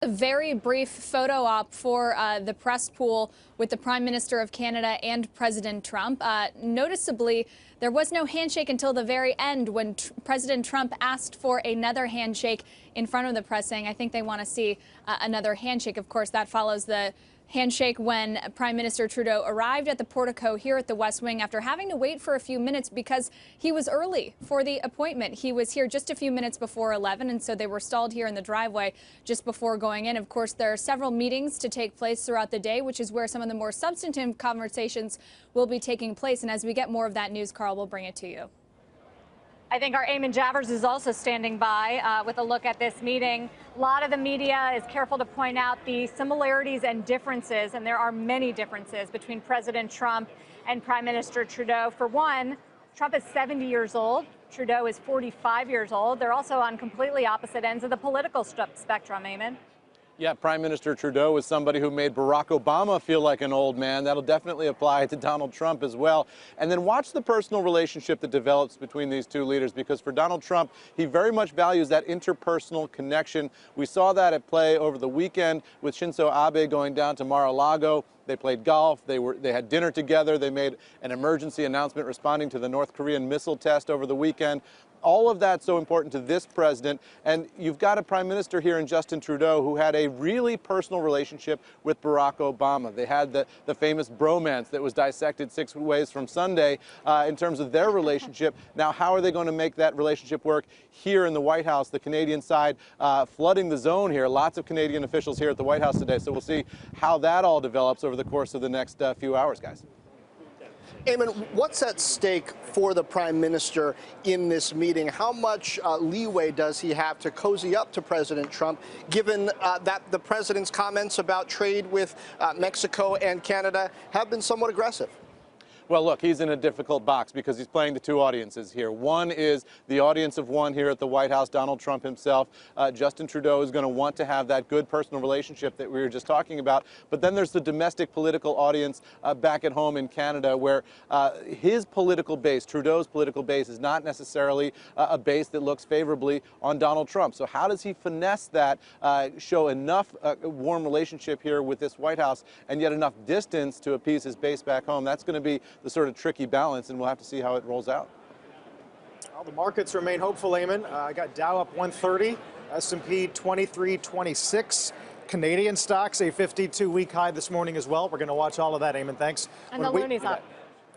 A very brief photo op for the press pool with the Prime Minister of Canada and President Trump. Noticeably, there was no handshake until the very end when President Trump asked for another handshake in front of the press, saying, I think they want to see another handshake. Of course, that follows the handshake when Prime Minister Trudeau arrived at the portico here at the West Wing after having to wait for a few minutes because he was early for the appointment. He was here just a few minutes before 11, and so they were stalled here in the driveway just before going in. Of course, there are several meetings to take place throughout the day, which is where some of the more substantive conversations will be taking place. And as we get more of that news, Carl, we'll bring it to you. I think our Eamon Javers is also standing by with a look at this meeting. A lot of the media is careful to point out the similarities and differences, and there are many differences between President Trump and Prime Minister Trudeau. For one, Trump is 70 years old. Trudeau is 45 years old. They're also on completely opposite ends of the political spectrum, Eamon. Yeah, Prime Minister Trudeau is somebody who made Barack Obama feel like an old man. That'll definitely apply to Donald Trump as well. And then watch the personal relationship that develops between these two leaders, because for Donald Trump, he very much values that interpersonal connection. We saw that at play over the weekend with Shinzo Abe going down to Mar-a-Lago. They played golf. They had dinner together. They made an emergency announcement responding to the North Korean missile test over the weekend. All of that's so important to this president. And you've got a prime minister here in Justin Trudeau who had a really personal relationship with Barack Obama. They had the famous bromance that was dissected 6 ways from Sunday in terms of their relationship. Now, how are they going to make that relationship work here in the White House? The Canadian side flooding the zone here. Lots of Canadian officials here at the White House today. So we'll see how that all develops over the course of the next few hours, guys. Eamon, what's at stake for the Prime Minister in this meeting? How much leeway does he have to cozy up to President Trump, given that the president's comments about trade with Mexico and Canada have been somewhat aggressive? Well, look, he's in a difficult box because he's playing the two audiences here. One is the audience of one here at the White House, Donald Trump himself. Justin Trudeau is going to want to have that good personal relationship that we were just talking about. But then there's the domestic political audience back at home in Canada, where his political base, Trudeau's political base, is not necessarily a base that looks favorably on Donald Trump. So how does he finesse that, show enough warm relationship here with this White House and yet enough distance to appease his base back home? That's going to be the sort of tricky balance, and we'll have to see how it rolls out. Well, the markets remain hopeful, Eamon. I got Dow up 130, S&P 2326. Canadian stocks a 52-week high this morning as well. We're going to watch all of that, Eamon. Thanks. And the loonie's up.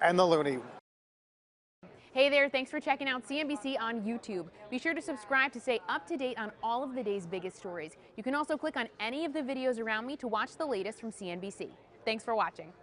And the loonie. Hey there, thanks for checking out CNBC on YouTube. Be sure to subscribe to stay up to date on all of the day's biggest stories. You can also click on any of the videos around me to watch the latest from CNBC. Thanks for watching.